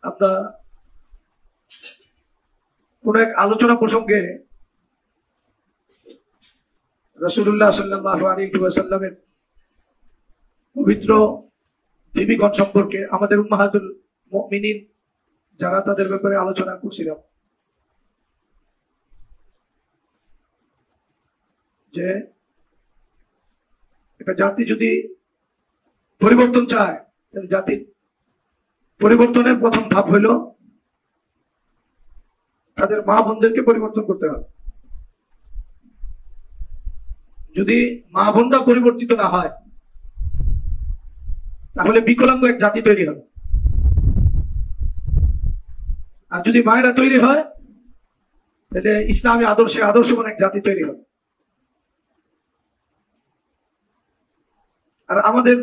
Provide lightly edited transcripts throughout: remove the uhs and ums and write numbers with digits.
আমরা কোন এক আলোচনা প্রসঙ্গে রাসূলুল্লাহ সাল্লাল্লাহু আলাইহি ওয়াসাল্লামের পবিত্র বিবিগণ সম্পর্কে আমাদের উম্মাহাতুল মুমিনিন যারা তাদের ব্যাপারে আলোচনা করছিলাম যে একটা জাতি যদি পরিবর্তন চায় তাহলে জাতির পরিবর্তনের প্রথম ধাপ হইল তাদের মা বোনদেরকে পরিবর্তন করতে হবে। যদি মা বোনরা পরিবর্তিত না হয় তাহলে বিকলাঙ্গ এক জাতি তৈরি হবে, আর যদি মায়েরা তৈরি হয় তাহলে ইসলামী আদর্শবান এক জাতি তৈরি হবে। আর আমাদের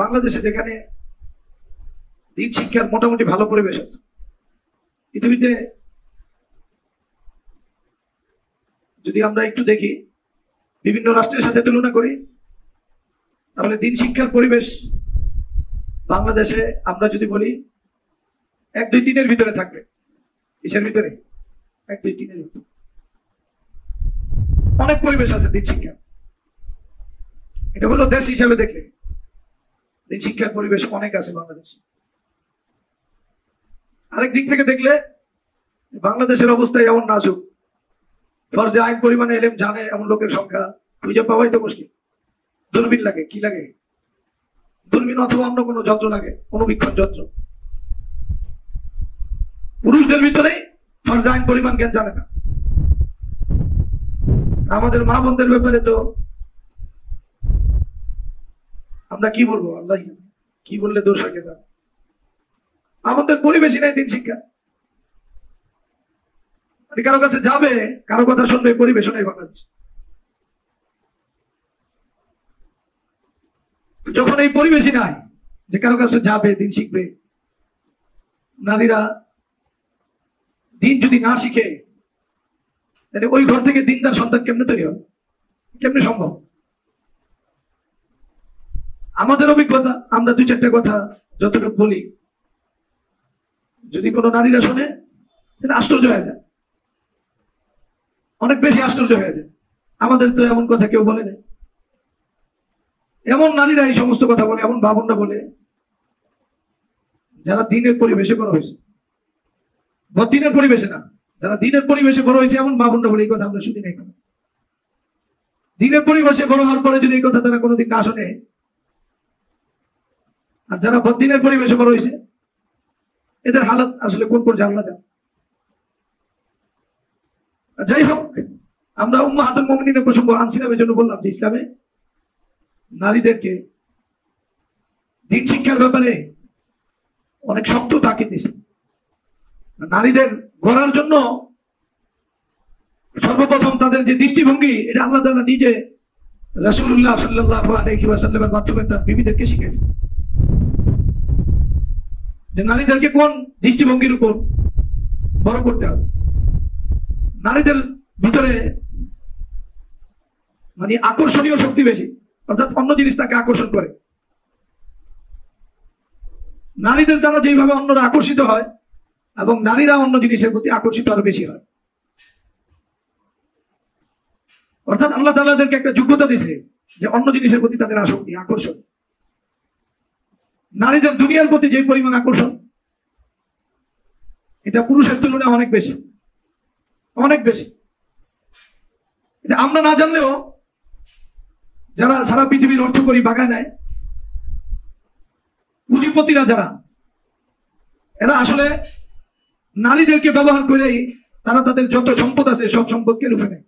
বাংলাদেশে যেখানে দিন শিক্ষার মোটামুটি ভালো পরিবেশ আছে, পৃথিবীতে যদি আমরা একটু দেখি বিভিন্ন রাষ্ট্রের সাথে তুলনা করি তাহলে দিন শিক্ষার পরিবেশ বাংলাদেশে আমরা যদি বলি 1-2-3 ভিতরে থাকবে। কিসের ভিতরে? 1-2-3 ভিতরে অনেক পরিবেশ আছে দিন শিক্ষা। এটা হলো দেশ হিসাবে দেখলে দিন শিক্ষার পরিবেশ অনেক আছে বাংলাদেশ। আরেক দিক থেকে দেখলে বাংলাদেশের অবস্থা এমন নাজুক, ফরজে আইন পরিমাণে এলেম জানে এমন লোকের সংখ্যা খুঁজে পাওয়াই তো মুশকিল। দূরবীন লাগে, কি লাগে? দূরবীন অথবা অন্য কোনো যন্ত্র লাগে, অনুবীক্ষণ যন্ত্র। পুরুষদের ভিতরে ফরজে আইন পরিমাণ জ্ঞান জানে না। আমাদের মা বোনদের ব্যাপারে তো আমরা কি বলবো, আল্লাহ কি বললে দোষ আগে যান। আমাদের পরিবেশই নাই দিন শিক্ষা। কারো কাছে যাবে, কারো কথা শুনবে, পরিবেশ নেই বাংলাদেশ। যখন এই পরিবেশই নাই যে কারো কাছে যাবে, দিন শিখবে, নারীরা দিন যদি না শিখে তাহলে ওই ঘর থেকে দিনদার সন্তান কেমনে তৈরি হবে? কেমনে সম্ভব? আমাদের অভিজ্ঞতা, আমরা 2-4টা কথা যতটুকু বলি, যদি কোনো নারীরা শোনে তাহলে আশ্চর্য হয়ে যায়, অনেক বেশি আশ্চর্য হয়ে যায়। আমাদের তো এমন কথা কেউ বলে না। এমন নারীরা এই সমস্ত কথা বলে, এমন বাবনরা বলে যারা দিনের পরিবেশে বড় হয়েছে, দিনের পরিবেশে না, যারা দিনের পরিবেশে বড় হয়েছে এমন বাবনরা বলে এই কথা আমরা শুনি নাই। দিনের পরিবেশে বড় হওয়ার পরে যদি এই কথা তারা কোনোদিন না শোনে, আর যারা বদিনের পরিবেশে বড় হয়েছে এদের হালত আসলে কোন পর্যায়ে আমরা জানি। যাই হোক, আমরা উম্মাহাতুল মুমিনিনের প্রসঙ্গ আনছিলাম এই জন্য বললাম যে ইসলামে নারীদেরকে দিন শিক্ষার ব্যাপারে অনেক শক্ত তাকিদ দিয়েছে। নারীদের গড়ার জন্য সর্বপ্রথম তাদের যে দৃষ্টিভঙ্গি, এটা আল্লাহ তাআলা নিজে রাসূলুল্লাহ সাল্লাল্লাহু আলাইহি ওয়াসাল্লামের মাধ্যমে তার বিবিদেরকে শিখিয়েছে যে নারীদেরকে কোন দৃষ্টিভঙ্গির উপর বড় করতে হবে। নারীদের ভিতরে মানে আকর্ষণীয় শক্তি বেশি, অর্থাৎ অন্য জিনিস তাকে আকর্ষণ করে। নারীদের দ্বারা যেভাবে অন্যরা আকর্ষিত হয় এবং নারীরা অন্য জিনিসের প্রতি আকর্ষিত আরো বেশি হয়। অর্থাৎ আল্লাহ তাআলাদেরকে একটা যোগ্যতা দিয়েছে যে অন্য জিনিসের প্রতি তাদের আসক্তি, আকর্ষণ। নারীদের দুনিয়ার প্রতি যে পরিমাণ আকর্ষণ, এটা পুরুষের তুলনায় অনেক বেশি, অনেক বেশি। এটা আমরা না জানলেও যারা সারা পৃথিবীর অর্থ করি বাগায় নেয়, পুঁজিপতিরা যারা, এরা আসলে নারীদেরকে ব্যবহার করেই তারা তাদের যত সম্পদ আছে সব সম্পদকে লুফে নেয়।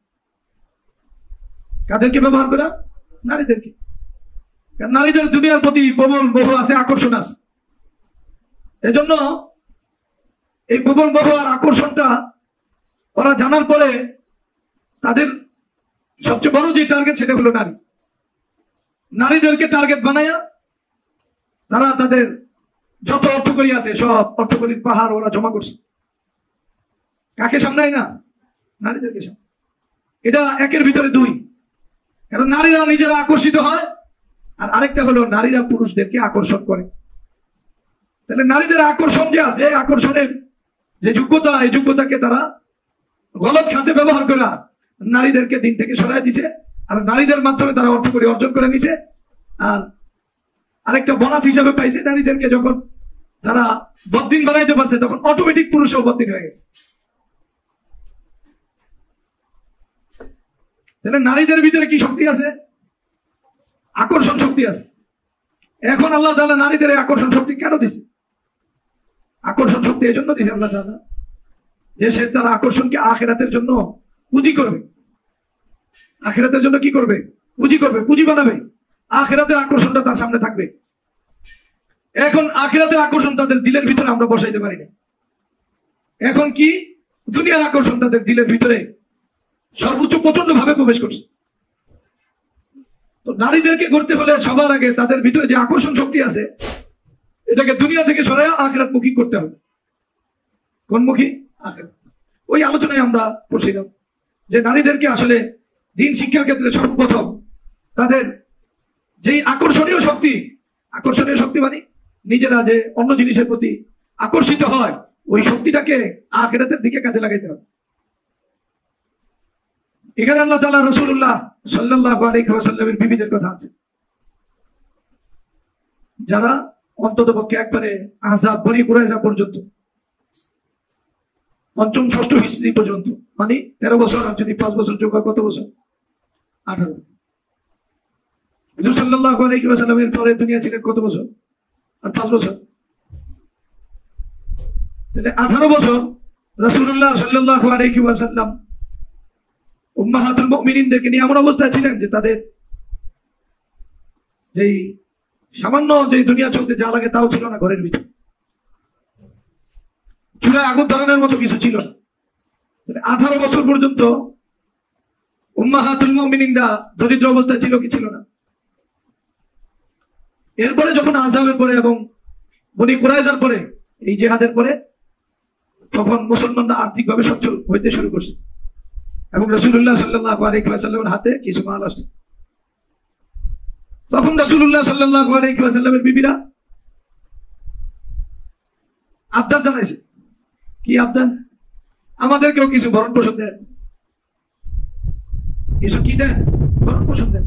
কাদেরকে ব্যবহার করা? নারীদেরকে। নারীদের দুনিয়ার প্রতি প্রবল মোহ আছে, আকর্ষণ আছে। এজন্য এই প্রবল মোহ আর আকর্ষণটা ওরা জানার পরে তাদের সবচেয়ে বড় যে টার্গেট সেটা হলো নারী। নারীদেরকে টার্গেট বানায়া তারা তাদের যত অর্থকরী আছে সব অর্থকরীর পাহাড় ওরা জমা করছে। কাকে সামলায় না? নারীদেরকে সামনে। এটা একের ভিতরে দুই। কারণ নারীরা নিজেরা আকর্ষিত হয়, আর আরেকটা হলো নারীরা পুরুষদেরকে আকর্ষণ করে। তাহলে নারীদের আকর্ষণ যে আছে, আকর্ষণের যে যোগ্যতা, এই যোগ্যতাকে তারা গলত খাতে ব্যবহার করে নারীদেরকে দিন থেকে সরাই দিছে, আর নারীদের মাধ্যমে তারা অর্থ করে অর্জন করে নিছে। আর আরেকটা বোনাস হিসাবে পাইছে, নারীদেরকে যখন তারা বদ্দিন বানাইতে পারছে তখন অটোমেটিক পুরুষও বদ্দিন হয়ে গেছে। তাহলে নারীদের ভিতরে কি শক্তি আছে? আকর্ষণ শক্তি আছে। এখন আল্লাহ তাআলা নারীদের আকর্ষণ শক্তি কেন দিছে? আকর্ষণ শক্তি এই জন্য দিছে আল্লাহ তাআলা যে সে তার আকর্ষণকে আখিরাতের জন্য পুঁজি করবে। আখিরাতের জন্য কি করবে? পুঁজি করবে, পুঁজি বানাবে। আখিরাতের আকর্ষণটা তার সামনে থাকবে। এখন আখিরাতের আকর্ষণ তাদের দিলের ভিতরে আমরা বসাইতে পারি না। এখন কি দুনিয়ার আকর্ষণ তাদের দিলের ভিতরে সর্বোচ্চ প্রচন্ড ভাবে প্রবেশ করছে। তো নারীদেরকে করতে হলে সবার আগে তাদের ভিতরে যে আকর্ষণ শক্তি আছে এটাকে দুনিয়া থেকে সরাইয়া আখিরাত মুখী করতে হবে। কোন মুখী? আখিরাত। ওই আলোচনায় আমরা করছিলাম যে নারীদেরকে আসলে দিন শিক্ষার ক্ষেত্রে সর্বপ্রথম তাদের যেই আকর্ষণীয় শক্তি মানে নিজেরা যে অন্য জিনিসের প্রতি আকর্ষিত হয়, ওই শক্তিটাকে আখিরাতের দিকে কাজে লাগাইতে হবে। এখানে আল্লাহ তাআলা রাসূলুল্লাহ সাল্লাল্লাহু আলাইহি ওয়াসাল্লামের বিবিদের কথা আছে, যারা অন্ততপক্ষে একবারে আহজাব বনি কুরাইজা পর্যন্ত, পঞ্চম ষষ্ঠ হিজরি পর্যন্ত, মানে 13 বছর, আর যদি 5 বছর যোগ হয় কত বছর? 18। হুজুর সাল্লাল্লাহু আলাইহি ওয়াসাল্লামের পরে দুনিয়া ছিলেন কত বছর? আর 5 বছর। তাহলে 18 বছর রাসূলুল্লাহ সাল্লাল্লাহু আলাইহি ওয়াসাল্লাম উম্মাহাতুল মুমিনিনদেরকে নিয়ে এমন অবস্থায় ছিলেন যে তাদের যেই সামান্য যে দুনিয়া চলতে যা লাগে তাও ছিল না ঘরের ভিতরে, চুলায় আগুন ধরানোর মতো কিছু ছিল না। 18 বছর পর্যন্ত উম্মাহাতুল মুমিনিনরা দরিদ্র অবস্থায় ছিল কি ছিল না? এরপরে যখন আযাবের পরে এবং বনি কুরাইজার পরে, এই জিহাদের পরে, তখন মুসলমানরা আর্থিকভাবে সচ্ছল হইতে শুরু করছে এবং রাসূলুল্লাহ সাল্লাল্লাহু আলাইহি ওয়াসাল্লামের হাতে কিছু মাল আসছে। তখন রাসূলুল্লাহ সাল্লাল্লাহু আলাইহি ওয়াসাল্লামের বিবিরা আবদার জানাইছে। কি আবদার? আমাদেরকেও কিছু ভরণ পোষণ দেন, কিছু কি দেন? ভরণ পোষণ দেন।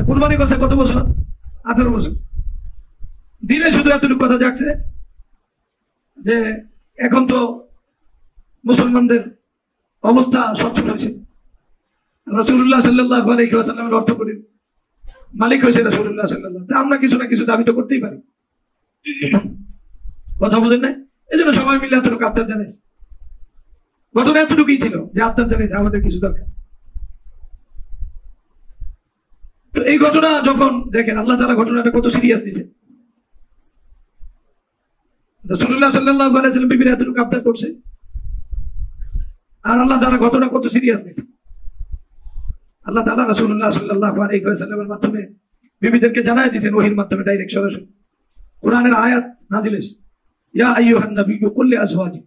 কুরবানি করছে কত বছর? 18 বছর। দিনে শুধু এতটুকু কথা জাগছে যে এখন তো মুসলমানদের অবস্থা সচ্ছল হয়েছে, রাসূলুল্লাহ সাল্লাল্লাহু আলাইহি ওয়াসাল্লামের অর্থ করি মালিক হয়েছে রাসূলুল্লাহ সাল্লাল্লাহু, আমরা কিছু না কিছু দাবি তো করতেই পারি। কথা বলেন না? এই জন্য সবাই মিলে এতটুকু আবদার জানাইছে। ঘটনা এতটুকুই ছিল যে আবদার জানাইছে আমাদের কিছু দরকার। তো এই ঘটনা যখন দেখেন আল্লাহ তাআলা ঘটনাটা কত সিরিয়াস দিয়েছে। রাসূলুল্লাহ সাল্লাল্লাহু আলাইহি ওয়াসাল্লাম বিবিরা এতটুকু আবদার করছে, আর আল্লাহ তাআলা ঘটনা কত সিরিয়াস দিয়েছে। আল্লাহ তাআলা রাসূলুল্লাহ সাল্লাল্লাহু আলাইহি ওয়াসাল্লামের মাধ্যমে বিবিদেরকে জানায় দিয়েছেন, ওহীর মাধ্যমে ডাইরেক্ট সরাসরি কোরআনের আয়াত নাযিল হয়েছে, ইয়া আইয়ুহান নাবিয়্যু কুল লিআজওয়াজিক,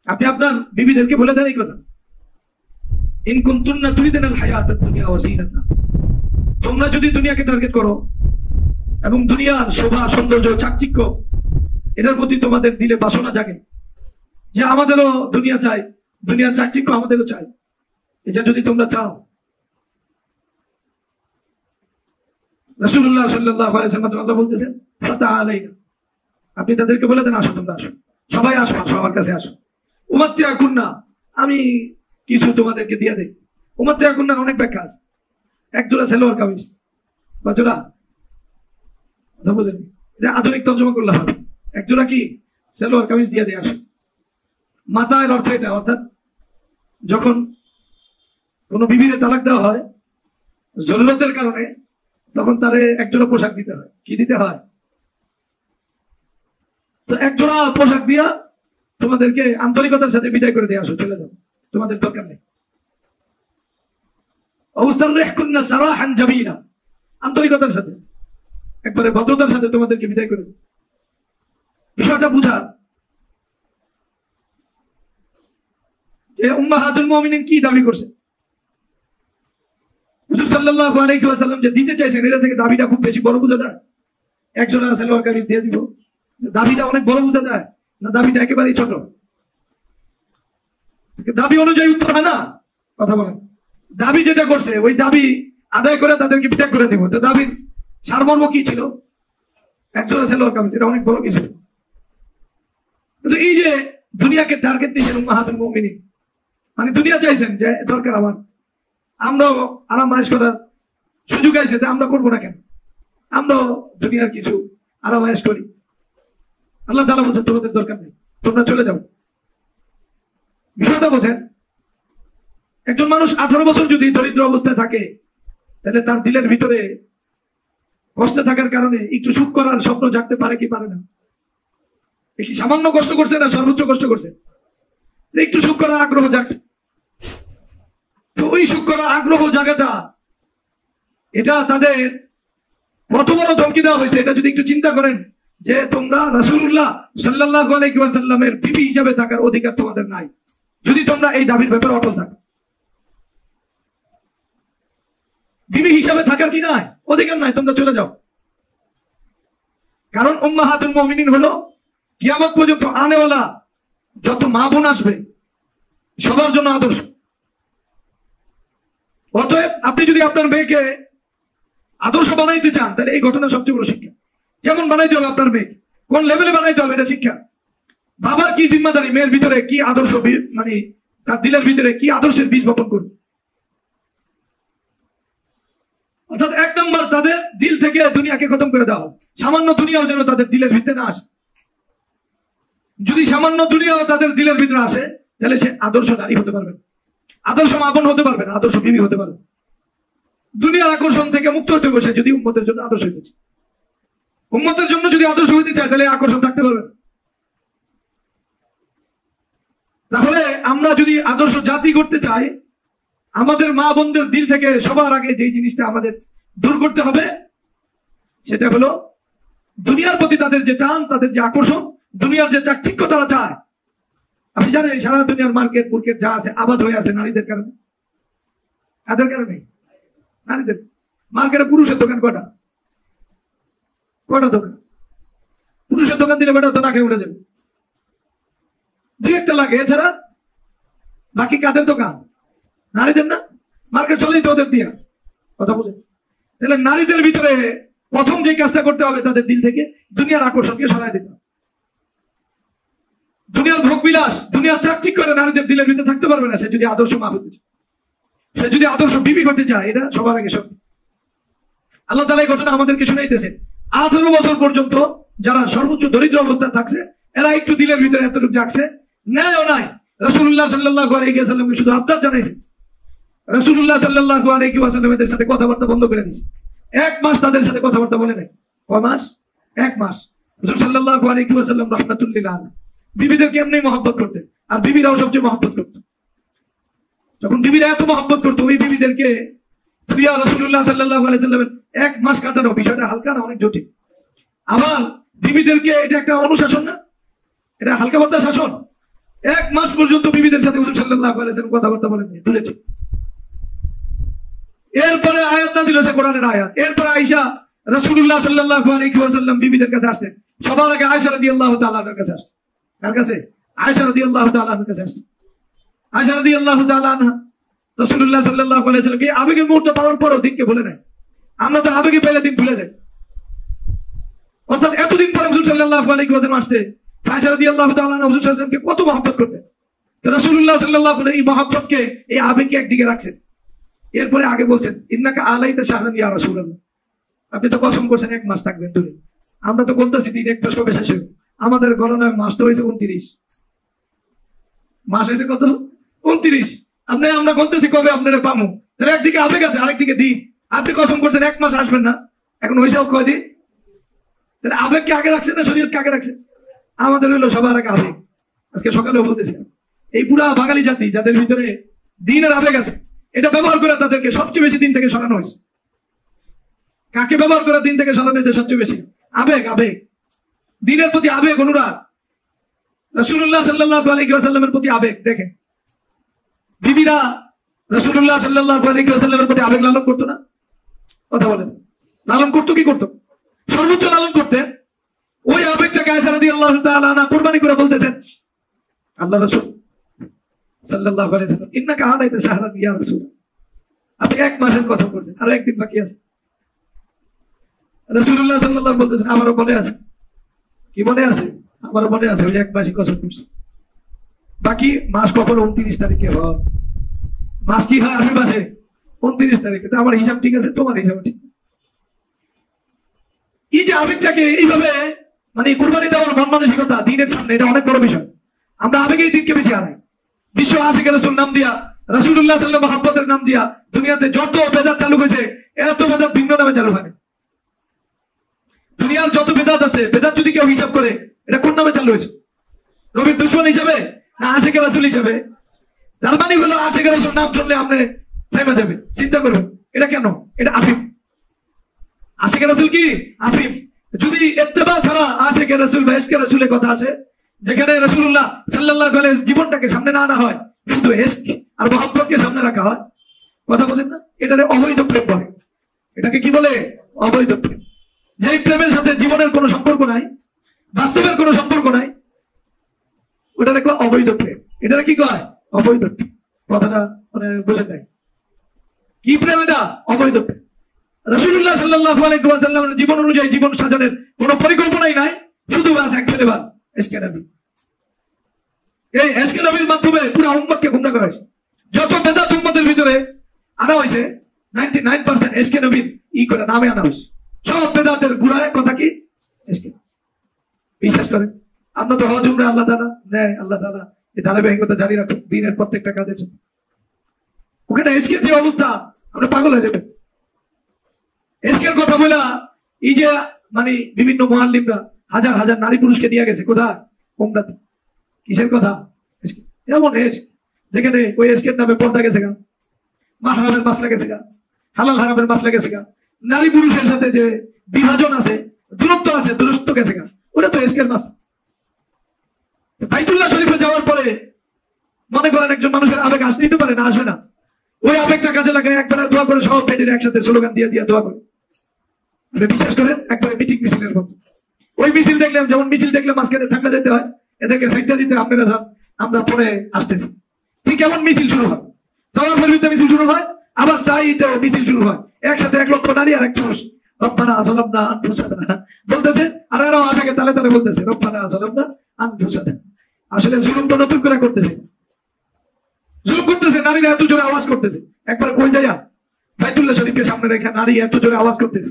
আপনি আপনার বিবিদেরকে বলে দেন এই কথা, ইন কুনতুন্না তুরিদুনাল হায়াতাদ দুনিয়া ওয়া যিনাতাহা, তোমরা যদি দুনিয়াকে টার্গেট করো এবং দুনিয়ার শোভা সৌন্দর্য চাকচিক্য এটার প্রতি তোমাদের দিলে বাসনা জাগে যে আমাদেরও দুনিয়া চাই, দুনিয়ার চাকচিক্য আমাদেরও চাই, এটা যদি তোমরা চাও, রাসূলুল্লাহ সাল্লাল্লাহু আলাইহি ওয়াসাল্লাম আল্লাহ বলতেছেন ফাতাআলাইনা, আপনি তাদেরকে বলে দেন আসো, তোমরা আসো, সবাই আসো, আমার কাছে আসো। উমাত্তিয়া কুন্না, আমি কিছু তোমাদেরকে দিয়ে দেই। উমাত্তিয়া কুন্নার অনেক ব্যাখ্যা আছে। এক জোড়া সালোয়ার কামিজ বা জোড়া, কথা বুঝেন, এটা আধুনিক তর্জমা করলে হবে, এক জোড়া কি সালোয়ার কামিজ দিয়ে দেয় আসো। মাথায় অর্থ এটা, অর্থাৎ যখন কোন বিবিরে তালাক দেওয়া হয় জরুরতের কারণে, তখন তারে এক জোড়া পোশাক দিতে হয়। কি দিতে হয়? তো এক জোড়া পোশাক দিয়া তোমাদেরকে আন্তরিকতার সাথে বিদায় করে দিয়ে আসো, চলে যাও, তোমাদের দরকার নেই। আন্তরিকতার সাথে, একবারে ভদ্রতার সাথে তোমাদেরকে বিদায় করে দেব। বিষয়টা বুঝার যে উম্মাহাতুল মুমিনিন কি দাবি করছে, হুজুর সাল্লাল্লাহু আলাইহি ওয়াসাল্লাম যে দিতে চাইছেন, এটা থেকে দাবিটা খুব বেশি বড় বোঝা যায়। একজনের সালোয়ার কামিজ দিয়ে দিব। দাবিটা অনেক বড় বোঝা যায় না, দাবিটা একেবারেই ছোট। দাবি অনুযায়ী উত্তর হয় না, কথা বলেন। দাবি যেটা করছে ওই দাবি আদায় করে তাদেরকে ত্যাগ করে দিব। তো দাবির সারমর্ম কি ছিল? একজনের সালোয়ার কামিজ, এটা অনেক বড় কিছু। কিন্তু এই যে দুনিয়াকে টার্গেট দিয়েছেন উম্মাহাতুল মুমিনিন, মানে দুনিয়া চাইছেন যে দরকার আমার, আমরাও আরাম আয়েশ করার সুযোগ আছে, আমরা করবো না কেন? আমরাও দুনিয়ার কিছু আরাম আয়েশ করি। আল্লাহ তাআলা বলছেন তোমাদের দরকার নেই, তোমরা চলে যাও। বিষয়টা বোঝেন, একজন মানুষ 18 বছর যদি দরিদ্র অবস্থায় থাকে, তাহলে তার দিলের ভিতরে কষ্টে থাকার কারণে একটু সুখ করার স্বপ্ন জাগতে পারে কি পারে না? কি সামান্য কষ্ট করছে না সর্বোচ্চ কষ্ট করছে? একটু সুখ করার আগ্রহ জাগছে। তো ওই সুখ করার আগ্রহ জায়গাটা, এটা তাদের কত বড় ধমকি দেওয়া হয়েছে, এটা যদি একটু চিন্তা করেন যে তোমরা রাসূলুল্লাহ সাল্লাল্লাহু আলাইহি ওয়াসাল্লামের বিবি হিসাবে থাকার অধিকার তোমাদের নাই, যদি তোমরা এই দাবির ব্যাপারে অটল থাকো। বিবি হিসাবে থাকার কি নাই? অধিকার নাই, তোমরা চলে যাও। কারণ উম্মাহাতুল মুমিনিন হলো কিয়ামত পর্যন্ত আনেওয়ালা যত মা বোন আসবে সবার জন্য আদর্শ। অতএব আপনি যদি আপনার মেয়েকে আদর্শ বানাইতে চান, তাহলে এই ঘটনা সবচেয়ে বড় শিক্ষা। কেমন বানাইতে হবে আপনার মেয়ে, কোন লেভেলে বানাইতে হবে, এটা শিক্ষা। বাবার কি জিম্মাদারি, মেয়ের ভিতরে কি আদর্শ, মানে তার দিলের ভিতরে কি আদর্শের বীজ বপন করবে। অর্থাৎ 1 নম্বর, তাদের দিল থেকে দুনিয়াকে খতম করে দাও। সামান্য দুনিয়াও যেন তাদের দিলের ভিতরে না আসে। যদি সামান্য দুনিয়াও তাদের দিলের ভিতরে আসে, তাহলে সে আদর্শ নারী হতে পারবে, আদর্শ মা বোন হতে পারবে না, আদর্শ বিবি হতে পারবে। দুনিয়ার আকর্ষণ থেকে মুক্ত হতে বসে যদি উম্মতের জন্য আদর্শ হইতে চায়, উম্মতের জন্য যদি আদর্শ হইতে চায়, তাহলে আকর্ষণ থাকতে পারবে। তাহলে আমরা যদি আদর্শ জাতি করতে চাই, আমাদের মা বোনদের দিল থেকে সবার আগে যে জিনিসটা আমাদের দূর করতে হবে, সেটা হলো দুনিয়ার প্রতি তাদের যে টান, তাদের যে আকর্ষণ, দুনিয়ার যে চাকচিক্য তারা চায়। আপনি জানেন সারা দুনিয়ার মার্কেট বুর্কেট যা আছে আবাদ হয়ে আছে নারীদের কারণে। কাদের কারণে? নারীদের। মার্কেটে পুরুষের দোকান কটা? দোকান? পুরুষের দোকান দিলে বেটা তো না খেয়ে উঠে যাবে, 2-1টা লাগে, এছাড়া বাকি কাদের দোকান? নারীদের না? মার্কেট চলেই তো ওদের দিয়া, কথা বলে। তাহলে নারীদের ভিতরে প্রথম যে কাজটা করতে হবে, তাদের দিল থেকে দুনিয়ার আকর্ষণকে সরাই দিতে হবে। দুনিয়ার ভোগ বিলাস, দুনিয়ার চাকচিক করে নারীদের দিলের ভিতরে থাকতে পারবে না। সে যদি আদর্শ মা হতে চায়, সে যদি আদর্শ বিবি হতে চায়, এটা সবার আগে সব। আল্লাহ তাআলা এই ঘটনা আমাদেরকে শুনাইতেছেন। 18 বছর পর্যন্ত যারা সর্বোচ্চ দরিদ্র অবস্থায় থাকছে, এরা একটু দিলের ভিতরে এতটুকু জাগছে, ন্যায়ও নাই। রাসূলুল্লাহ সাল্লাল্লাহু আলাইহি ওয়াসাল্লামকে শুধু আবদার জানাইছে। রাসূলুল্লাহ সাল্লাল্লাহু আলাইহি ওয়াসাল্লাম এদের সাথে কথাবার্তা বন্ধ করে দিয়েছে। 1 মাস তাদের সাথে কথাবার্তা বলে নাই। কয় মাস? 1 মাস। রাসূল সাল্লাল্লাহু আলাইহি ওয়াসাল্লাম রাহমাতুল লিল আলামিন বিবিদেরকে এমনি মহব্বত করতেন, আর বিবিরাও সবচেয়ে মহব্বত করত। যখন বিবিরা এত মহব্বত করতো, ওই বিবিদেরকে প্রিয় রাসূলুল্লাহ সাল্লাল্লাহু আলাইহি ওয়াসাল্লামের 1 মাস কাটানো বিষয়টা হালকা না, অনেক জটিল। আবার বিবিদেরকে, এটা একটা অনুশাসন না, এটা হালকা পাতলা শাসন। 1 মাস পর্যন্ত বিবিদের সাথে রাসূল সাল্লাল্লাহু আলাইহি ওয়াসাল্লাম কথাবার্তা বলেন, তুলেছে। এরপরে আয়াত নাযিল হয়েছে, কোরআনের আয়াত। এরপরে আয়েশা রাসূলুল্লাহ সাল্লাল্লাহু আলাইহি ওয়াসাল্লাম বিবিদের কাছে আসছেন। সবার আগে আয়েশা রাদিয়াল্লাহু তাআলা আনহার কাছে আসছেন। কার কাছে? আয়েশা রাদিয়াল্লাহু তাআলা আনহার কাছে আসছেন। আয়েশা রাদিয়াল্লাহু তাআলা আনহা রাসূলুল্লাহ সাল্লাল্লাহু আলাইহি ওয়াসাল্লামকে আবেগের মুহূর্ত পাওয়ার পরও দিনকে ভুলে নাই। আমরা তো আবেগে পেলে দিন ভুলে যাই। অর্থাৎ এতদিন পরে রাসূল সাল্লাল্লাহু আলাইহি ওয়াসাল্লাম আসছে, আয়েশা রাদিয়াল্লাহু তাআলা আনহা রাসূল সাল্লাল্লাহু আলাইহি ওয়াসাল্লামকে কত মহব্বত করতেন। রাসূলুল্লাহ সাল্লাল্লাহু আলাইহি এই মহব্বতকে, এই আবেগকে একদিকে রাখছেন। এরপরে আগে বলছেন, ইন্নাকা আলাইতা শাহরান ইয়া রাসূলুল্লাহ, আপনি তো কসম করছেন 1 মাস থাকবেন দূরে। আমরা তো বলতেছি 1 মাস কবে শেষ হবে? আমাদের গণনায় মাস তো হয়েছে 29 মাস। হয়েছে কত? 29। আমরা বলতেছি কবে আপনারা পামু। তাহলে একদিকে আবেগ আছে, আরেকদিকে দিন। আপনি কসম করছেন 1 মাস আসবেন না, এখন হয়েছেও কয়দিন? তাহলে আবেগকে আগে রাখছেন না শরীয়তকে আগে রাখছেন? আমাদের হলো সবার আগে আবেগ। আজকে সকালেও বলতেছিলাম, এই পুরা বাঙালি জাতি যাদের ভিতরে দিনের আবেগ আছে, এটা ব্যবহার করে তাদেরকে সবচেয়ে বেশি দিন থেকে সরানো হয়েছে। কাকে ব্যবহার করে দিন থেকে সরানো হয়েছে সবচেয়ে বেশি? আবেগ। আবেগ, দিনের প্রতি আবেগ, অনুরাগ। রাসূলুল্লাহ সাল্লাল্লাহু আলাইহি ওয়াসাল্লামের প্রতি আবেগ দেখেন। বিবিরা রাসূলুল্লাহ সাল্লাল্লাহু আলাইহি ওয়াসাল্লামের প্রতি আবেগ লালন করতো না? কথা বলেন, লালন করতো কি করতো? সর্বোচ্চ লালন করতেন, ওই আবেগটাকে আয়েশা রাদিয়াল্লাহু তাআলা আনহা কুরবানি করে বলতেছেন, আল্লাহ রাসূল সাল্লাল্লাহু আলাইহি ওয়াসাল্লাম, ইন্নাকা আলাইতা শাহরান ইয়া রাসূল, আপনি 1 মাসের কথা বলছেন, আর একদিন বাকি আছে। রাসূলুল্লাহ সাল্লাল্লাহু আলাইহি ওয়াসাল্লাম বলতেছেন, আমারও মনে আছে। কি মনে আছে? আমারও মনে আছে, ওই 1 মাসই কসম করছি। বাকি মাস কখন 29 তারিখে হয়? মাস কি হয় আরবি মাসে 29 তারিখে। তো আমার হিসাব ঠিক আছে, তোমার হিসাব ঠিক। এই যে আবেগটাকে এইভাবে মানে কুরবানি দেওয়ার মন মানসিকতা দিনের সামনে, এটা অনেক বড় বিষয়। আমরা আবেগেই দিনকে বেশি হারাই। বিশ্ব আশিকে রাসূল নাম দিয়া, রাসূলুল্লাহ সাল্লাল্লাহু আলাইহি ওয়াসাল্লাম মহব্বতের নাম দিয়া দুনিয়াতে যত বেদাত চালু হয়েছে, এত বেদাত ভিন্ন নামে চালু হয়। দুনিয়ার যত বেদাত আছে, বেদাত যদি কেউ হিসাব করে, এটা কোন নামে চালু হয়েছে? নবীর দুশমন হিসাবে না আশিকে রাসূল হিসাবে? তার মানে হলো আশিকে রাসূল নাম শুনলে আপনি থেমে যাবে, চিন্তা করবেন এটা কেন? এটা আফিম। আশিকে রাসূল কি? আফিম। যদি ইত্তেবা ছাড়া আশিকে রাসূল বা ইশকে রাসূলের কথা আছে, যেখানে রাসূলুল্লাহ সাল্লাল্লাহু আলাইহি ওয়াসাল্লাম জীবনটাকে সামনে না আনা হয়, শুধু ইশক আর মহব্বতকে সামনে রাখা হয়, কথা বলেন না, এটারে অবৈধ প্রেম বলে। এটাকে কি বলে? অবৈধ প্রেম। যেই প্রেমের সাথে জীবনের কোনো সম্পর্ক নাই, বাস্তবের কোনো সম্পর্ক নাই, ওটা দেখো অবৈধ প্রেম। এটা কি কয়? অবৈধ প্রেম। কথাটা মানে বোঝা যায় কি প্রেম? এটা অবৈধ প্রেম। রাসূলুল্লাহ সাল্লাল্লাহু আলাইহি ওয়াসাল্লামের জীবন অনুযায়ী জীবন সাজানোর কোনো পরিকল্পনাই নাই, শুধু বাস এক ফেলেবার ইশকে নবী। এই ইশকে নবীর মাধ্যমে পুরো উম্মতকে গুমরাহ করা হয়েছে। যত বেদাত উম্মতের ভিতরে আনা হয়েছে, 99% ইশকে নবীর করে নামে আনা হয়েছে। সব বেদাতের গুড়ায় কথা কি? ইশকে। বিশ্বাস করেন? আমরা তো হজ উমরা আল্লাহ তাআলা নেয়, আল্লাহ তাআলা এই ধারাবাহিকতা জারি রাখুন দিনের প্রত্যেকটা কাজের জন্য। ওখানে ইশকের যে অবস্থা, আমরা পাগল হয়ে যাবেন। ইশকের কথা বলা, এই যে মানে বিভিন্ন মুআল্লিমরা হাজার হাজার নারী পুরুষকে নিয়ে গেছে কোথায়? উমরাতে। কিসের কথা? এমন ইশক যেখানে ওই ইশকের নামে পর্দা গেছে গা, মাহরামের মাসলা গেছে গা, হালাল হারামের মাসলা গেছে গা, নারী পুরুষের সাথে যে বিভাজন আছে, দূরত্ব আছে, দূরত্ব গেছে গা, ওটা তো ইশকের মাসলা। বাইতুল্লাহ শরীফে যাওয়ার পরে মনে করেন একজন মানুষের আবেগ আসতে দিতে পারে না, আসে না। ওই আবেগটা কাজে লাগায় একবার দোয়া করে, সব পেটের একসাথে স্লোগান দিয়ে দিয়ে দোয়া করে। বিশ্বাস করেন একবারে মিটিং মিছিলের মতো। ওই মিছিল দেখলে, যেমন মিছিল দেখলে মাঝখানে থাকলে যেতে হয়, এদেরকে সাইডটা দিতে আপনারা যান, আমরা পরে আসতেছি। ঠিক এমন মিছিল শুরু হয়, দাওয়ার পরিবর্তে মিছিল শুরু হয়, আবার সাইতে মিছিল শুরু হয়, একসাথে 1 লক্ষ নারী আর 1 পুরুষ রব্বানা যালামনা আনফুসানা বলতেছে, আর এরাও আবেগে তালে তালে বলতেছে রব্বানা যালামনা আনফুসানা। আসলে জুলুম তো নতুন করে করতেছে, জুলুম করতেছে, নারীরা এত জোরে আওয়াজ করতেছে। একবার কই যাইয়া বাইতুল্লাহ শরীফের সামনে রেখে নারী এত জোরে আওয়াজ করতেছে।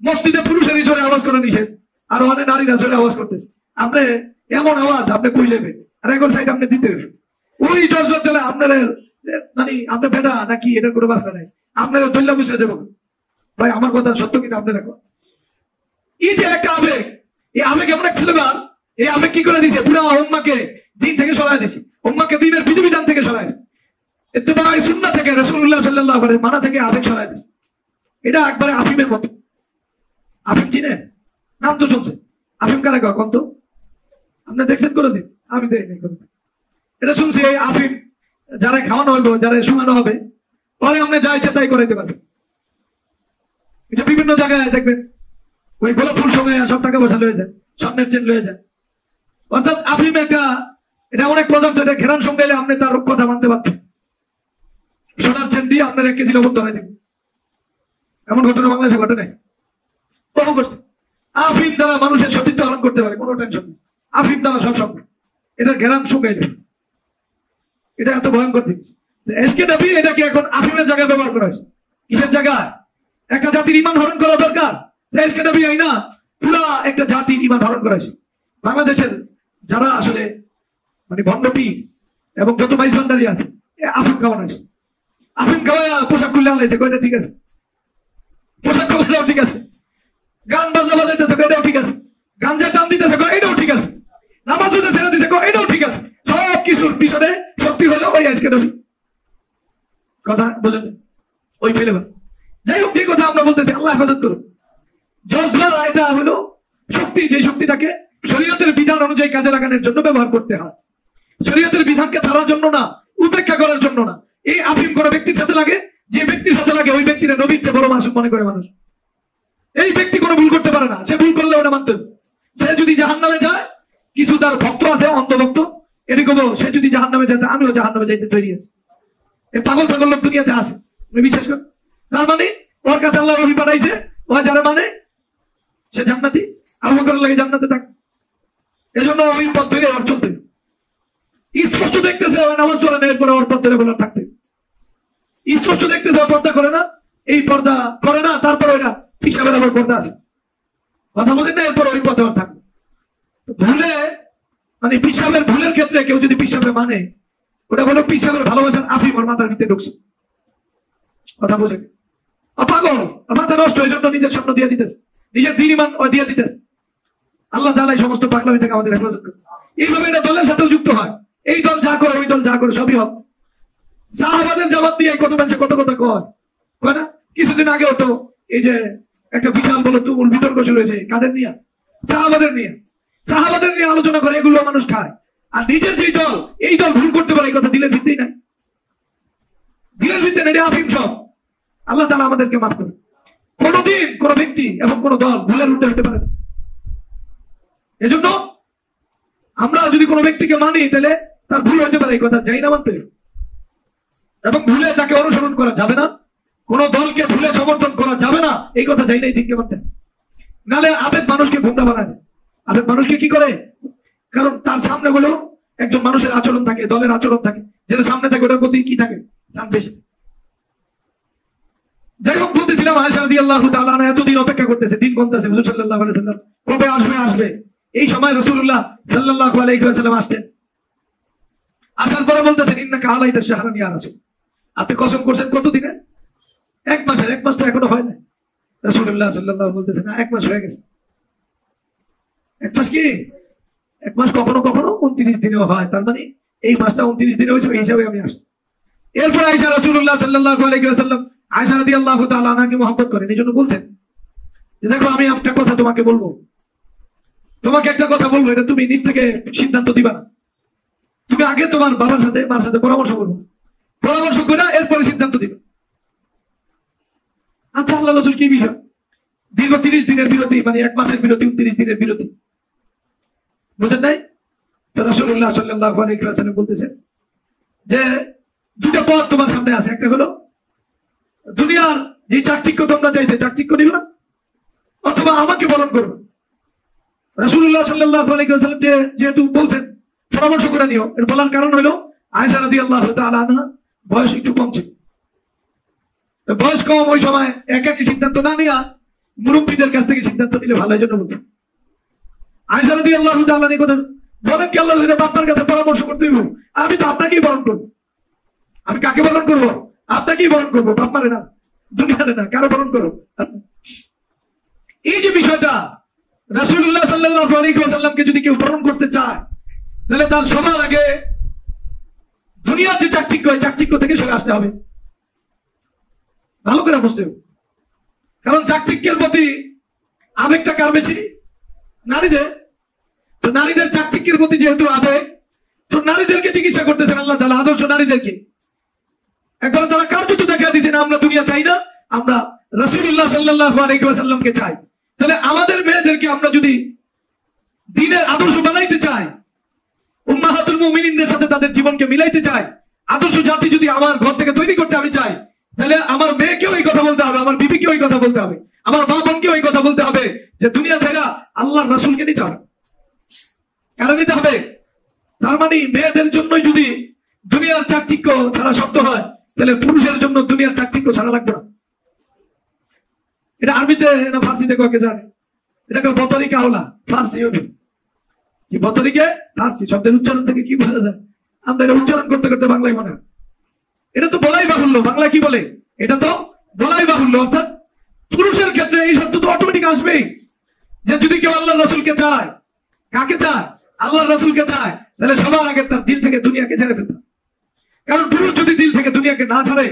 মসজিদে পুরুষেরই জোরে আওয়াজ করে নিষেধ, আর অনেক নারীরা জোরে আওয়াজ করতেছে। আপনি এমন আওয়াজ আপনি কই যাবে, আর একবার সাইড আপনি দিতে হবে। ওই জজরত দিলে আপনার মানে আপনি বেটা নাকি, এটার কোনো বাসা নাই, আপনারা দল্লা বুঝে দেবো। ভাই আমার কথা সত্য কিনা আপনি দেখো। এই যে একটা আবেগ, এই আবেগ এমন একটা ফেলেবার, এই আবেগ কি করে দিছে? পুরো উম্মাহকে দিন থেকে সরাই দিছে, উম্মাহকে দিনের বিধিবিধান থেকে সরাইছে, ইত্তেবায়ে সুন্নাহ থেকে, রাসূলুল্লাহ সাল্লাল্লাহু আলাইহি মানা থেকে আবেগ সরাই দিছে। এটা একবারে আফিমের মতো। আফিম চিনেন? নাম তো শুনছে। আফিম কারা কয় কোন তো? আপনি দেখছেন কোনদিন? আমি দেখিনি কোনদিন। এটা শুনছি এই আফিম যারা খাওয়ানো হইব, যারা শুনানো হবে, পরে আপনি যা ইচ্ছা তাই করাইতে পারবেন। এটা বিভিন্ন জায়গায় দেখবেন ওই গোলাপ ফুল সময় সব টাকা পয়সা লয়ে যায়, স্বর্ণের চেন লয়ে যায়। অর্থাৎ আফিম একটা, এটা অনেক পদার্থ, এটা ঘেরান সঙ্গে এলে আপনি তার কথা মানতে পারবেন। সোনার চেন দিয়ে আপনার 1 কেজি লবণ ধরাই দেবেন। এমন ঘটনা বাংলাদেশে ঘটে নাই, কখন করছে? আফিম দ্বারা মানুষের সতীত্ব হরণ করতে পারে, কোনো টেনশন নেই। আফিম দ্বারা সব সম্ভব, এটা ঘেরান শুকাই যাবে। এটা এত ভয়ঙ্কর জিনিস। এসকে নবী এটাকে এখন আফিমের জায়গায় ব্যবহার করা হয়েছে। কিসের জায়গায়? একটা জাতির ইমান হরণ করা দরকার, এসকে নবী এই না, পুরা একটা জাতির ইমান হরণ করা হয়েছে। বাংলাদেশের যারা আসলে মানে ভণ্ডপি এবং যত মাইজ ভান্ডারি আছে, আফিম খাওয়ানো হয়েছে। আফিম খাওয়া পোশাক খুললে আনলাইছে, কয়টা ঠিক আছে, পোশাক খুললেও ঠিক আছে, গান বাজনা বাজাইতেছে, এটাও ঠিক আছে, গাঞ্জা টান দিতেছে, এটাও ঠিক আছে, নামাজ হতে ছেড়ে দিতে, এটাও ঠিক আছে। সব কিছুর পিছনে শক্তি হলো ওই আজকে নবী। কথা বুঝেন? ওই ফেলে যাই হোক, যে কথা আমরা বলতেছি, আল্লাহ হেফাজত করুন। জজবা এটা হলো শক্তি, যে শক্তিটাকে শরীয়তের বিধান অনুযায়ী কাজে লাগানোর জন্য ব্যবহার করতে হয়। শরীয়তের বিধানকে ছাড়ার জন্য না, উপেক্ষা করার জন্য না। এই আফিম কোনো ব্যক্তির সাথে লাগে, যে ব্যক্তির সাথে লাগে ওই ব্যক্তির নবীর চেয়ে বড় মাসুম মনে করে মানুষ। এই ব্যক্তি কোনো ভুল করতে পারে না, সে ভুল করলে ওটা মানতে হবে। সে যদি জাহান্নামে যায়, কিছু তার ভক্ত আছে অন্ধভক্ত, এদিকে সে যদি জাহান্নামে যেতে, আমিও জাহান্নামে যাইতে তৈরি আছি। এই পাগল ছাগল লোক দুনিয়াতে আছে, বিশ্বাস করেন? তার মানে ওর কাছে আল্লাহ ওহী পাঠাইছে, ও যারা মানে সে জান্নাতি, আর ও করে লাগে জান্নাতে থাক। এজন্য ওই পথ ধরে ওর চলতে স্পষ্ট দেখতেছে, ওই নামাজ পড়ে না, এরপরে ওর পথ ধরে বলে থাকতে স্পষ্ট দেখতেছে, পর্দা করে না, এই পর্দা করে না, তারপরে ওইটা হিসাবের আবার পর্দা আছে, কথা বলেন না, এরপর ওই পথে থাকবে। ভুলে মানে পিসাবের ভুলের ক্ষেত্রে কেউ যদি পিসাবে মানে, ওটা হলো পিসাবের ভালোবাসার আফিম ওর মাথার ভিতরে ঢুকছে, কথা বোঝেন? পাগল, মাথা নষ্ট, এই জন্য নিজের স্বপ্ন দিয়ে দিতেছে, নিজের দিন ইমান দিয়ে দিতেছে। আল্লাহ তাআলা এই সমস্ত পাগলামি থেকে আমাদের হেফাজত করে। এইভাবে এটা দলের সাথেও যুক্ত হয়, এই দল যা করে ওই দল যা করে সবই হক। সাহাবাদের জবাব দিয়ে কত মানুষ কত কথা কয় না? কিছুদিন আগেও তো এই যে একটা বিশাল বলো তুমুল বিতর্ক শুরু হয়েছে, কাদের নিয়ে? সাহাবাদের নিয়ে। সাহাবাদের নিয়ে আলোচনা করে এগুলো মানুষ খায়, আর নিজের যেই দল, এই দল ভুল করতে পারে, এই কথা দিলের ভিত্তিই নাই, দিলের ভিত্তি নেই, আফিম সব। আল্লাহ তাআলা আমাদেরকে মাফ করে। কোনদিন কোন ব্যক্তি এবং কোন দল ভুলের উঠতে হতে পারে। এজন্য আমরা যদি কোনো ব্যক্তিকে মানি, তাহলে তার ভুল হতে পারে, এই কথা যাই না মানতে, এবং ভুলে তাকে অনুসরণ করা যাবে না, কোন দলকে ভুলে সমর্থন করা যাবে না, এই কথা যাই নাই দিনকে মানতে। নালে আবেগ মানুষকে ভুলটা বানায়, আবেগ মানুষকে কি করে? কারণ তার সামনে হলো একজন মানুষের আচরণ থাকে, দলের আচরণ থাকে, যেটা সামনে থাকে ওটার প্রতি কি থাকে? বেশি। যাই হোক, বলতেছিলাম আয়েশা রাদিয়াল্লাহু তাআলা আনহা এতদিন অপেক্ষা করতেছে, দিন গুনতেছে, হুজুর সাল্লাল্লাহু আলাইহি ওয়াসাল্লাম কবে আসবে। এই সময় রাসূলুল্লাহ সাল্লাল্লাহু আলাইহি ওয়াসাল্লাম আসছেন। আসার পরে বলতেছেন, ইন্নাকা আলাইতা শাহরান ইয়া রাসূল, আপনি কসম করছেন কত দিনে? 1 মাসের। 1 মাস তো এখনো হয় না। রাসূলুল্লাহ সাল্লাল্লাহু বলতেছেন, 1 মাস হয়ে গেছে। 1 মাস কি? 1 মাস কখনো কখনো 29 দিনেও হয়, তার মানে এই মাসটা 29 দিনে হয়েছে, এই হিসাবে আমি আসছি। এরপর আয়েশা রাসূলুল্লাহ সাল্লাল্লাহু আলাইহি ওয়াসাল্লাম আয়েশা রাদিয়াল্লাহু তাআলা আনহাকে মহব্বত করেন, এই জন্য বলতেন যে দেখো, আমি একটা কথা তোমাকে বলবো, এটা তুমি নিজ থেকে সিদ্ধান্ত দিবা না, তুমি আগে তোমার বাবার সাথে মার সাথে পরামর্শ করবো, পরামর্শ করে এরপরে সিদ্ধান্ত দিবে। আচ্ছা, আল্লাহ রাসূল কি বিষয়? দীর্ঘ 30 দিনের বিরতি, মানে 1 মাসের বিরতি, 29 দিনের বিরতি, বুঝেন নাই? রাসূলুল্লাহ সাল্লাল্লাহু আলাইহি ওয়াসাল্লাম বলতেছেন যে দুটো পথ তোমার সামনে আছে, একটা হলো দুনিয়ার যে চাকচিক্য তোমরা চাইছে, চাকচিক্য নিবে না, অথবা আমাকে বরণ করবে। রাসূলুল্লাহ সাল্লাল্লাহু আলাইহি ওয়াসাল্লাম যেহেতু বলছেন পরামর্শ করে নিও, এর বলার কারণ হলো আয়েশা রাদিয়াল্লাহু তাআলা আনহা বয়স একটু কম ছিল, বয়স কম, ওই সময় একাকী সিদ্ধান্ত না নিয়ে মুরব্বীদের কাছ থেকে সিদ্ধান্ত নিলে ভালো, এই জন্য বলছেন। আয়েশা রাদিয়াল্লাহু তাআলা এই কথা বলেন কি, আল্লাহ আপনার কাছে পরামর্শ করতে হইব, আমি তো আপনাকেই বরণ করবো। আমি কাকে বরণ করবো? আপনাকেই বরণ করবো, আপনারে না, দুনিয়াতে না, কারো বরণ করবো। এই যে বিষয়টা, রাসূলুল্লাহ সাল্লাল্লাহু আলাইহি ওয়াসাল্লামকে যদি কেউ বরণ করতে চায়, তাহলে তার সবার আগে দুনিয়ার যে চাকচিক্য, চাকচিক্য থেকে সরে আসতে হবে, ভালো করে বুঝতে হবে। কারণ চাকচিক্যের প্রতি আবেগটা কার বেশি? নারীদের। তো নারীদের চাকচিক্যের প্রতি যেহেতু আবেগ, তো নারীদেরকে চিকিৎসা করতেছেন আল্লাহ তাআলা, আদর্শ নারীদেরকে। একবার তারা কার্যত দেখা দিয়েছেন, আমরা দুনিয়া চাই না, আমরা রাসূলুল্লাহ সাল্লাল্লাহু আলাইহি ওয়াসাল্লামকে চাই। তাহলে আমাদের মেয়েদেরকে আমরা যদি দ্বীনের আদর্শ বানাইতে চাই, উম্মাহাতুল মুমিনিনদের সাথে তাদের জীবনকে মিলাইতে চাই, আদর্শ জাতি যদি আমার ঘর থেকে তৈরি করতে আমি চাই, তাহলে আমার মেয়েকেও এই কথা বলতে হবে, আমার বিবিকেও এই কথা বলতে হবে, আমার মা বোনকেও এই কথা বলতে হবে যে দুনিয়া ছেড়ে আল্লাহর রাসূলকে নিতে হবে। কেন নিতে হবে? তার মানে মেয়েদের জন্য যদি দুনিয়ার চাকচিক্য ছাড়া শক্ত হয়, তাহলে পুরুষের জন্য দুনিয়ার চাকচিক্য ছাড়া লাগবে না। এটা আরবিতে না ফার্সিতে কাকে জানে? এটাকে বতরিকা হলা, ফার্সি হবে কি? বতরিকে ফার্সি শব্দের উচ্চারণ থেকে কি বোঝা যায়? আমরা এটা উচ্চারণ করতে করতে বাংলায় মনে হয়, এটা তো বলাই বাহুল্য। বাংলা কি বলে? এটা তো বলাই বাহুল্য। অর্থাৎ পুরুষের ক্ষেত্রে এই শব্দ তো অটোমেটিক আসবেই, যে যদি কেউ আল্লাহ রাসূলকে চায়, কাকে চায়? আল্লাহ রাসূলকে চায়, তাহলে সবার আগে তার দিল থেকে দুনিয়াকে ছেড়ে ফেলতে। কারণ পুরুষ যদি দিল থেকে দুনিয়াকে না ছাড়ে,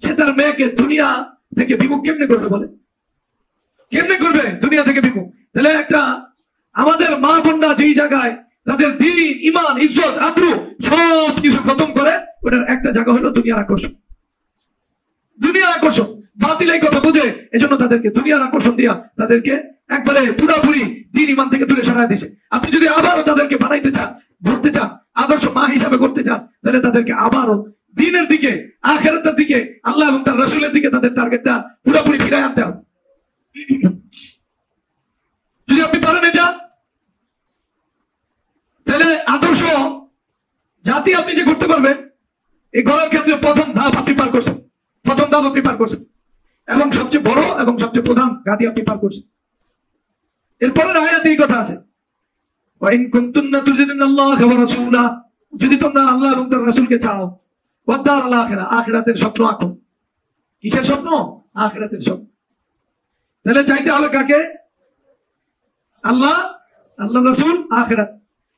সে তার মেয়েকে দুনিয়া থেকে বিমুখ কেমনে করবে? বলে কেমনে করবে দুনিয়া থেকে বিমুখ? তাহলে একটা আমাদের মা বোনরা যেই জায়গায় তাদের দ্বীন, ঈমান, ইজ্জত, আবরু সব কিছু খতম করে, ওটার একটা জায়গা হলো দুনিয়ার আকর্ষণ। দুনিয়ার আকর্ষণ, বাতিল এই কথা বুঝে এজন্য তাদেরকে দুনিয়ার আকর্ষণ দিয়া তাদেরকে একবারে পুরোপুরি দ্বীন ঈমান থেকে দূরে সরায় দিছে। আপনি যদি আবারও তাদেরকে বানাইতে চান, ধরতে চান, আদর্শ মা হিসাবে করতে চান, তাহলে তাদেরকে আবারও দ্বীনের দিকে, আখিরাতের দিকে, আল্লাহ এবং তার রাসূলের দিকে তাদের টার্গেটটা পুরোপুরি ফিরায় আনতে হবে। যদি আপনি পারেন এটা, তাহলে আদর্শ জাতি আপনি যে করতে পারবেন, এই গড়ার ক্ষেত্রে প্রথম ধাপ আপনি পার করছেন, প্রথম ধাপ আপনি পার করছেন, এবং সবচেয়ে বড় এবং সবচেয়ে প্রধান ঘাটি আপনি পার করছেন। এরপরের আয়াতে এই কথা আছে, ওয়াইন কুনতুন্না তুরিদুনাল্লাহ ওয়া রাসূলা, যদি তোমরা আল্লাহ এবং তার রাসূলকে চাও, ওয়াদ দারুল আখিরা, আখিরাতের স্বপ্ন আঁকো। কিসের স্বপ্ন? আখিরাতের স্বপ্ন। তাহলে চাইতে হবে কাকে? আল্লাহ, আল্লাহ রাসূল, আখিরাত।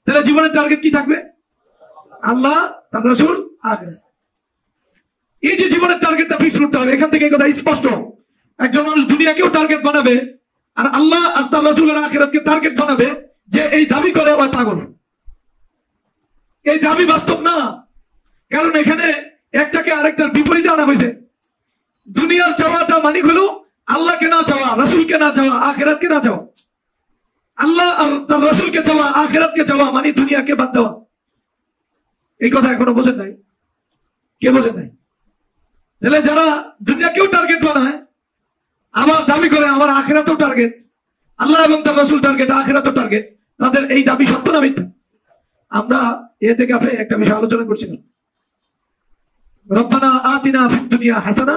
তাহলে জীবনের টার্গেট কি থাকবে? আল্লাহ, তার রাসূল, আখিরাত। এই যে জীবনের টার্গেটটা ফিক্স করতে হবে, এখান থেকে এই কথা স্পষ্ট। একজন মানুষ দুনিয়াকেও টার্গেট বানাবে আর আল্লাহ আর তার রাসূলের আখিরাতকে টার্গেট বানাবে, যে এই দাবি করে ওই পাগল। এই দাবি বাস্তব না, কারণ এখানে একটাকে আরেকটার বিপরীতে আনা হয়েছে। দুনিয়ার চাওয়াটা মানে হলো আল্লাহকে না চাওয়া, রাসূলকে না চাওয়া, আখিরাতকে না চাওয়া। আল্লাহ আর তার রাসূলকে চাওয়া, আখিরাতকে চাওয়া মানে দুনিয়াকে বাদ দেওয়া। এই কথা এখনো বোঝেন নাই? কে বোঝেন নাই? তাহলে যারা দুনিয়াকেও টার্গেট বানায়, আবার দাবি করে আমার আখিরাতেও টার্গেট, আল্লাহ এবং তার রাসূল টার্গেট, আখিরাতেও টার্গেট, তাদের এই দাবি সত্য না মিথ্যা? আমরা এ থেকে একটা বিষয় আলোচনা করছিলাম, রব্বানা আতিনা ফিদ দুনিয়া হাসানা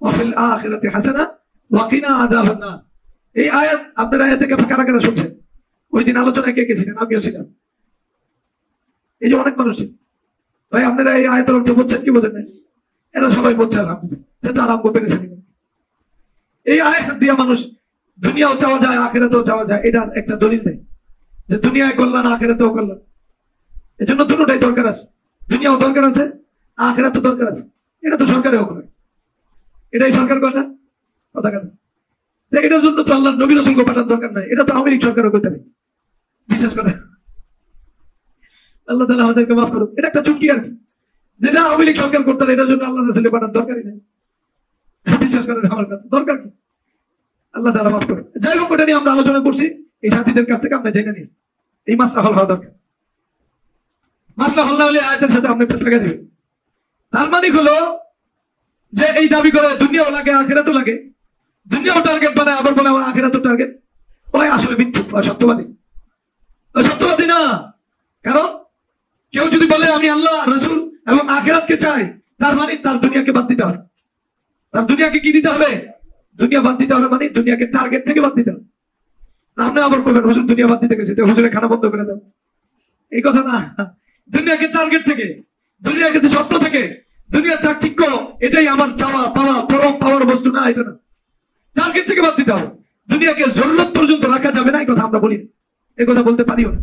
ওয়া ফিল আখিরাতি হাসানা ওয়া কিনা আযাবান নার। এই আয়াত আপনারা আয়াত থেকে কারা কারা শুনছেন? ওই দিন আলোচনায় কে কে ছিলেন? আমিও ছিলাম। এই যে অনেক মানুষ, ভাই আপনারা এই আয়াতের অর্থ বলছেন কি বোঝেন নাই? এরা সবাই বলছে আলহামদুলিল্লাহ, আরাম পেরেছেন। এই আয়াত দিয়ে মানুষ দুনিয়াও চাওয়া যায়, আখিরাতেও চাওয়া যায়, এটার একটা দলিল নেই যে দুনিয়ায় কল্যাণ, আখিরাতেও কল্যাণ। এজন্য দুটোটাই দরকার আছে, দুনিয়াও দরকার আছে, আখিরাতও দরকার আছে। এটা তো সরকারেও করে, এটাই সরকার করে না, কথা কেন? এটার জন্য তো আল্লাহ নবী রাসূলকে পাঠানোর দরকার নাই, এটা তো আওয়ামী লীগ সরকারও করতে নেই, বিশেষ করে। আল্লাহ তাআলা আমাদেরকে মাফ করুক। এটা একটা চুক্তি আর কি, যেটা আওয়ামী লীগ সরকার করতে না, এটার জন্য আল্লাহ রাসূলকে পাঠানোর দরকারই নেই, বিশেষ করে আমার কাছে দরকার কি? আল্লাহ তাআলা মাফ করুক। যাই হোক, ওটা নিয়ে আমরা আলোচনা করছি, এই সাথীদের কাছ থেকে আমরা জেনে নিই এই মাসলা হল হওয়া দরকার। মাসলা হল না হলে আয়াতের সাথে আপনি পেশ লাগা দিবেন। তার মানে হলো যে এই দাবি করে দুনিয়াও লাগে, আখিরাতও লাগে, দুনিয়াও টার্গেট বানায়, আবার বলে আমার আখিরাতও টার্গেট। ওই আসলে মিথ্যুক, সত্যবাদী, সত্যবাদী না। কারণ কেউ যদি বলে আমি আল্লাহ, রাসূল এবং আখিরাতকে চাই, তার মানে তার দুনিয়াকে বাদ দিতে হবে। তার দুনিয়াকে কি দিতে হবে? দুনিয়া বাদ দিতে হবে, মানে দুনিয়াকে টার্গেট থেকে বাদ দিতে হবে। আপনি আবার করবেন হুজুর দুনিয়া বাদ দিতে গেছে, হুজুরের খানা বন্ধ করে দাও, এই কথা না। দুনিয়াকে টার্গেট থেকে, দুনিয়াকে স্বপ্ন থেকে, দুনিয়ার চাকচিক্য এটাই আমার চাওয়া পাওয়া, পরম পাওয়ার বস্তু না, এটা না। টার্গেট থেকে বাদ দিতে হবে। দুনিয়াকে জরুরত পর্যন্ত রাখা যাবে না, এই কথা আমরা বলি, এই কথা বলতে পারিও না।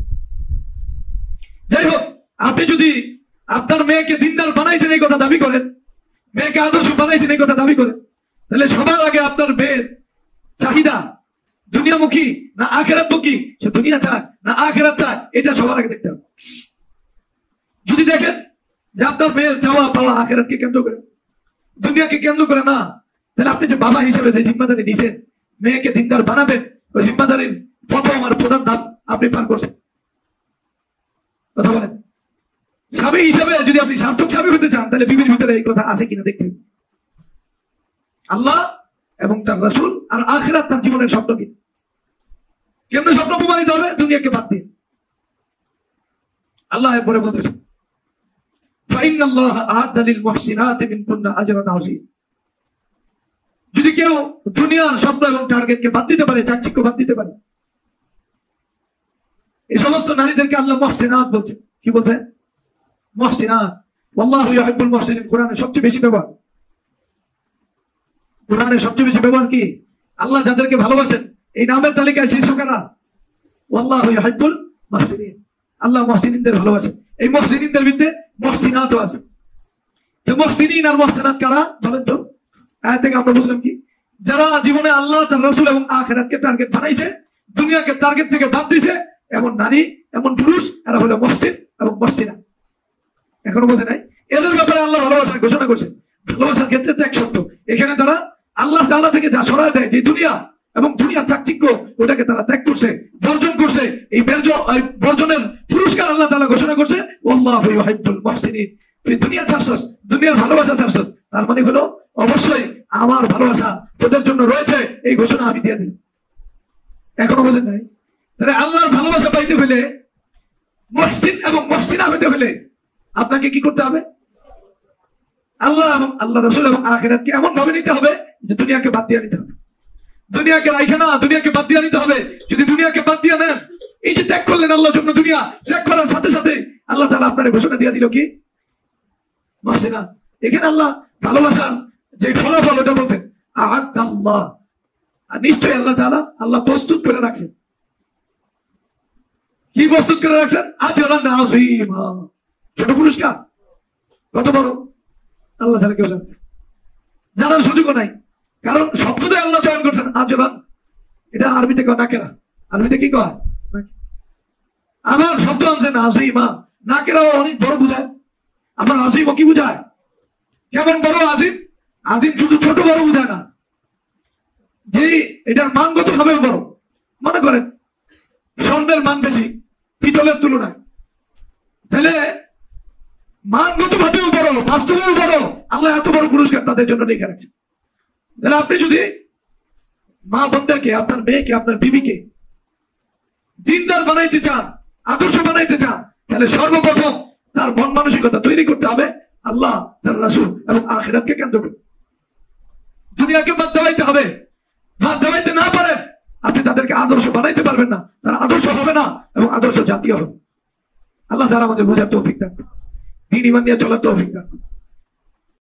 যাই হোক, আপনি যদি আপনার মেয়েকে দিনদার বানাইছেন এই কথা দাবি করেন, মেয়েকে আদর্শ বানাইছেন এই কথা দাবি করেন, তাহলে সবার আগে আপনার মেয়ের চাহিদা দুনিয়ামুখী না আখিরাতমুখী, সে দুনিয়া চায় না আখিরাত চায়, এটা সবার আগে দেখতে হবে। যদি দেখেন যে আপনার মেয়ের চাওয়া পাওয়া আখিরাতকে কেন্দ্র করে, দুনিয়াকে কেন্দ্র করে না, তাহলে আপনি যে বাবা হিসেবে যে জিম্মাদারি নিছেন, মেয়েকে দিনদার বানাবেন, ওই জিম্মাদারির প্রথম আর প্রধান ধাপ আপনি পার করছেন। কথা বলেন, স্বামী হিসেবে যদি আপনি সার্থক স্বামী হতে চান, তাহলে বিবির ভিতরে এই কথা আছে কিনা দেখবেন। আল্লাহ এবং তার রাসূল আর আখিরাত তার জীবনের স্বপ্ন কি, কেমন স্বপ্ন প্রমাণিত হবে? দুনিয়াকে বাদ দিয়ে। আল্লাহ এরপরে বলতেছেন, ফাইনাল্লাহ আ'আদ্দা লিল মুহসিনাতি মিনকুন্না আজরান আযীম। যদি কেউ দুনিয়ার স্বপ্ন এবং টার্গেটকে বাদ দিতে পারে, চাকচিক্য বাদ দিতে পারে, এই সমস্ত নারীদেরকে আল্লাহ মুহসিনাত বলছে। কি বলছে? মুহসিনাত। ওয়াল্লাহু ইউহিব্বুল মুহসিনিন। কোরআনে সবচেয়ে বেশি ব্যবহার, কোরআনে সবচেয়ে বেশি ব্যবহার কি? আল্লাহ যাদেরকে ভালোবাসেন এই নামের তালিকায় শীর্ষ কারা? ওয়াল্লাহু ইউহিব্বুল মুহসিনিন। আল্লাহ মুহসিনিনদের ভালোবাসেন। এই মুহসিনিনদের ভিতরে মুহসিনাতও আছে। তো মুহসিনিন আর মুহসিনাত কারা বলেন তো? আয়াত থেকে আমরা বুঝলাম কি? যারা জীবনে আল্লাহ, তার রাসূল এবং আখিরাতকে টার্গেট বানাইছে, দুনিয়াকে টার্গেট থেকে বাদ দিছে, এমন নারী, এমন পুরুষ, এরা হলো মুহসিন এবং মুহসিনা। এখনো বোঝে নাই? এদের ব্যাপারে আল্লাহ ভালোবাসার ঘোষণা করছেন। ভালোবাসার ক্ষেত্রে তো এক শর্ত, এখানে তারা আল্লাহ তাআলা থেকে যা সরায় দেয়, যে দুনিয়া এবং দুনিয়ার চাকচিক্য, ওটাকে তারা ত্যাগ করছে, বর্জন করছে। এই বর্জনের পুরস্কার আল্লাহ তাআলা ঘোষণা করছে, আল্লাহু ইউহিব্বুল মুহসিনিন। তুই দুনিয়া ছাড়ছস, দুনিয়ার ভালোবাসা ছাড়ছস, তার মানে হলো অবশ্যই আমার ভালোবাসা তোদের জন্য রয়েছে, এই ঘোষণা আমি দিয়ে দিই। এখনো বোঝেন নাই? তাহলে আল্লাহর ভালোবাসা পাইতে হলে, মুহসিন এবং মুহসিনা হইতে হলে আপনাকে কি করতে হবে? আল্লাহ এবং আল্লাহ রাসূল এবং আখিরাতকে এমন ভাবে নিতে হবে যে দুনিয়াকে বাদ দিয়ে নিতে হবে। দুনিয়াকে রাখে না, দুনিয়াকে বাদ দিয়ে নিতে হবে। যদি দুনিয়াকে বাদ দিয়ে নেন, এই যে ত্যাগ করলেন আল্লাহর জন্য, দুনিয়া ত্যাগ করার সাথে সাথে আল্লাহ তাআলা আপনার ঘোষণা দিয়ে দিল কি? মুহসিনা। এখানে আল্লাহ ভালোবাসার যে ফলাফল ওটা বলতেন আ'আদাল্লাহ, আর নিশ্চয়ই আল্লাহ তাআলা আল্লাহ প্রস্তুত করে রাখছেন। কি প্রস্তুত করে রাখছেন? আজরান আযীমা, ছোট পুরস্কার। কত বড়? আল্লাহ ছাড়া কেউ জানে, জানার সুযোগও নাই। কারণ শব্দটাই আল্লাহ চয়ন করছেন আজরান। এটা আরবিতে কয় নাকেরা। আরবিতে কি কয়? আমার শব্দ আনছেন আযীমা। নাকেরাও অনেক বড় বুঝায়। আমার আযীমও কি বুঝায়? কেমন বড় আযীম? আযীম শুধু ছোট বড় বুঝায় না, যে এটার মানগত ভাবেও বড়। মনে করেন স্বর্ণের মান বেশি পিতলের তুলনায়, তাহলে মানগত ভাবেও বড়, বাস্তবেও বড়। আল্লাহ এত বড় পুরস্কার তাদের জন্য রেখে রাখছে। তাহলে আপনি যদি মা বোনদেরকে, আপনার মেয়েকে, আপনার বিবিকে দিনদার বানাইতে চান, আদর্শ বানাইতে চান, তাহলে সর্বপ্রথম তার মন মানসিকতা তৈরি করতে হবে আল্লাহ, তার রাসূল এবং আখিরাতকে কেন্দ্র করে। দুনিয়াকে বাদ দেওয়াইতে হবে। বাদ দেওয়াইতে না পারেন, আপনি তাদেরকে আদর্শ বানাইতে পারবেন না, তারা আদর্শ হবে না এবং আদর্শ জাতীয় হবে। আল্লাহ তাআলা আমাদের বোঝার তৌফিক দান করুন, দ্বীন ঈমান নিয়ে চলার তৌফিক দান করুন।